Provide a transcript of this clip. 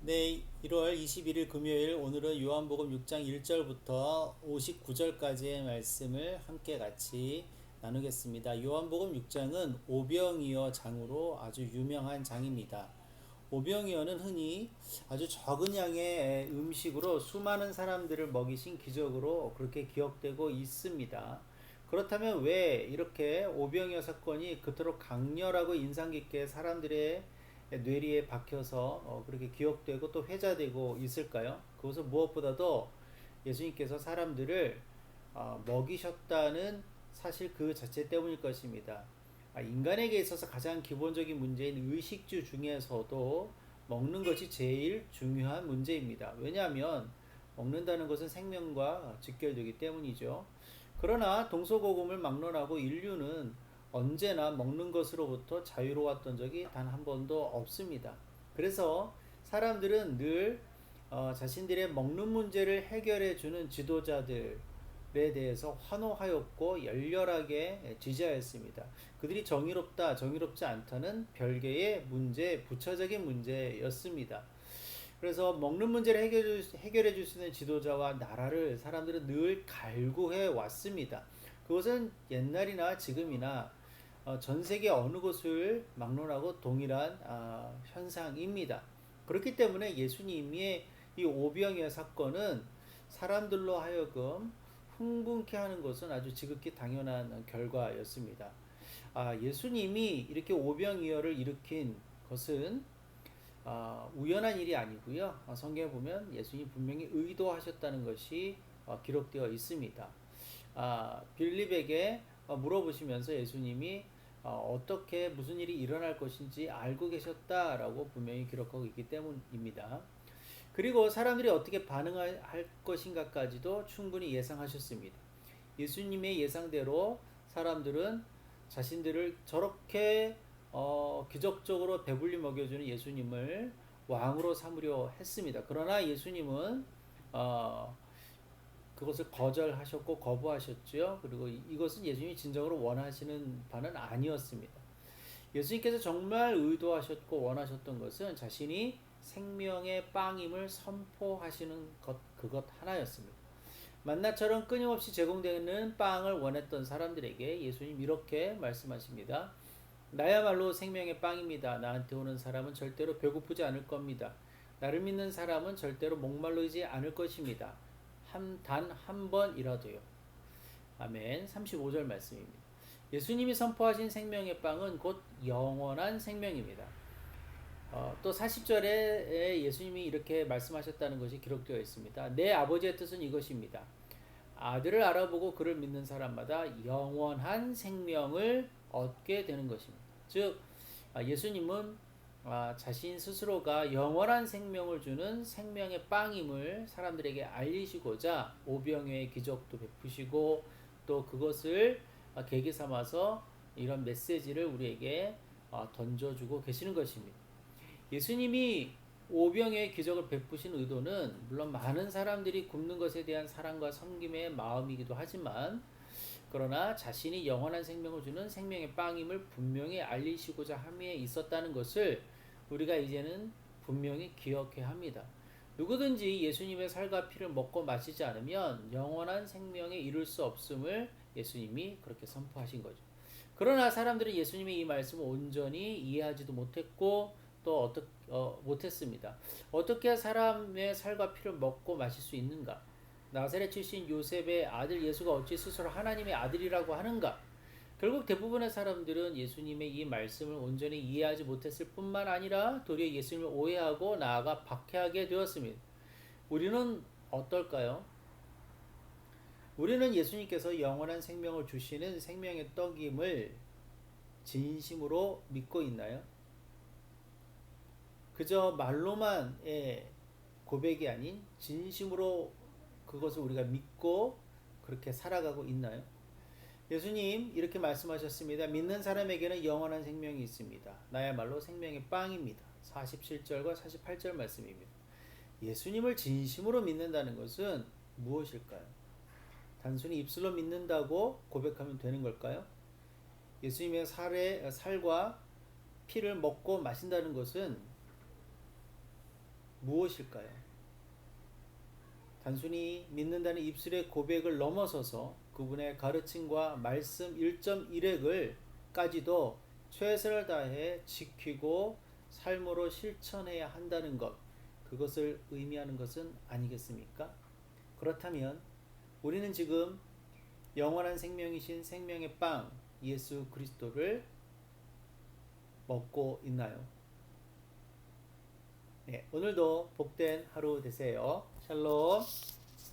네, 1월 21일 금요일 오늘은 요한복음 6장 1절부터 59절까지의 말씀을 함께 같이 나누겠습니다. 요한복음 6장은 오병이어 장으로 아주 유명한 장입니다. 오병이어는 흔히 아주 적은 양의 음식으로 수많은 사람들을 먹이신 기적으로 그렇게 기억되고 있습니다. 그렇다면 왜 이렇게 오병이어 사건이 그토록 강렬하고 인상 깊게 사람들의 뇌리에 박혀서 그렇게 기억되고 또 회자되고 있을까요? 그것은 무엇보다도 예수님께서 사람들을 먹이셨다는 사실 그 자체 때문일 것입니다. 인간에게 있어서 가장 기본적인 문제인 의식주 중에서도 먹는 것이 제일 중요한 문제입니다. 왜냐하면 먹는다는 것은 생명과 직결되기 때문이죠. 그러나 동서고금을 막론하고 인류는 언제나 먹는 것으로부터 자유로웠던 적이 단 한 번도 없습니다. 그래서 사람들은 늘 자신들의 먹는 문제를 해결해 주는 지도자들에 대해서 환호하였고 열렬하게 지지하였습니다. 그들이 정의롭다, 정의롭지 않다는 별개의 문제, 부차적인 문제였습니다. 그래서 먹는 문제를 해결해 줄 수 있는 지도자와 나라를 사람들은 늘 갈구해 왔습니다. 그것은 옛날이나 지금이나 전 세계 어느 곳을 막론하고 동일한 현상입니다. 그렇기 때문에 예수님의 이 오병이어 사건은 사람들로 하여금 흥분케 하는 것은 아주 지극히 당연한 결과였습니다. 예수님이 이렇게 오병이어를 일으킨 것은 우연한 일이 아니고요. 성경에 보면 예수님이 분명히 의도하셨다는 것이 기록되어 있습니다. 빌립에게 물어보시면서 예수님이 어떻게 무슨 일이 일어날 것인지 알고 계셨다라고 분명히 기록하고 있기 때문입니다. 그리고 사람들이 어떻게 반응할 것인가까지도 충분히 예상하셨습니다. 예수님의 예상대로 사람들은 자신들을 저렇게 기적적으로 배불리 먹여주는 예수님을 왕으로 삼으려 했습니다. 그러나 예수님은 그것을 거절하셨고 거부하셨죠. 그리고 이것은 예수님이 진정으로 원하시는 바는 아니었습니다. 예수님께서 정말 의도하셨고 원하셨던 것은 자신이 생명의 빵임을 선포하시는 그것 하나였습니다. 만나처럼 끊임없이 제공되는 빵을 원했던 사람들에게 예수님 이렇게 말씀하십니다. 나야말로 생명의 빵입니다. 나한테 오는 사람은 절대로 배고프지 않을 겁니다. 나를 믿는 사람은 절대로 목말르지 않을 것입니다. 단 한 번이라도요. 아멘. 35절 말씀입니다. 예수님이 선포하신 생명의 빵은 곧 영원한 생명입니다. 또 40절에 예수님이 이렇게 말씀하셨다는 것이 기록되어 있습니다. 내 아버지의 뜻은 이것입니다. 아들을 알아보고 그를 믿는 사람마다 영원한 생명을 얻게 되는 것입니다. 즉 예수님은 자신 스스로가 영원한 생명을 주는 생명의 빵임을 사람들에게 알리시고자 오병이어의 기적도 베푸시고 또 그것을 계기 삼아서 이런 메시지를 우리에게 던져주고 계시는 것입니다. 예수님이 오병이어의 기적을 베푸신 의도는 물론 많은 사람들이 굶는 것에 대한 사랑과 섬김의 마음이기도 하지만 그러나 자신이 영원한 생명을 주는 생명의 빵임을 분명히 알리시고자 함에 있었다는 것을 우리가 이제는 분명히 기억해야 합니다. 누구든지 예수님의 살과 피를 먹고 마시지 않으면 영원한 생명에 이룰 수 없음을 예수님이 그렇게 선포하신 거죠. 그러나 사람들은 예수님의 이 말씀을 온전히 이해하지도 못했고 또 못했습니다. 어떻게 사람의 살과 피를 먹고 마실 수 있는가? 나사렛 출신 요셉의 아들 예수가 어찌 스스로 하나님의 아들이라고 하는가? 결국 대부분의 사람들은 예수님의 이 말씀을 온전히 이해하지 못했을 뿐만 아니라 도리어 예수님을 오해하고 나아가 박해하게 되었습니다. 우리는 어떨까요? 우리는 예수님께서 영원한 생명을 주시는 생명의 떡임을 진심으로 믿고 있나요? 그저 말로만의 고백이 아닌 진심으로 그것을 우리가 믿고 그렇게 살아가고 있나요? 예수님 이렇게 말씀하셨습니다. 믿는 사람에게는 영원한 생명이 있습니다. 나야말로 생명의 빵입니다. 47절과 48절 말씀입니다. 예수님을 진심으로 믿는다는 것은 무엇일까요? 단순히 입술로 믿는다고 고백하면 되는 걸까요? 예수님의 살과 피를 먹고 마신다는 것은 무엇일까요? 단순히 믿는다는 입술의 고백을 넘어서서 그분의 가르침과 말씀 1.1핵을까지도 최선을 다해 지키고 삶으로 실천해야 한다는 것, 그것을 의미하는 것은 아니겠습니까? 그렇다면 우리는 지금 영원한 생명이신 생명의 빵 예수 그리스도를 먹고 있나요? 네, 오늘도 복된 하루 되세요. 샬롬.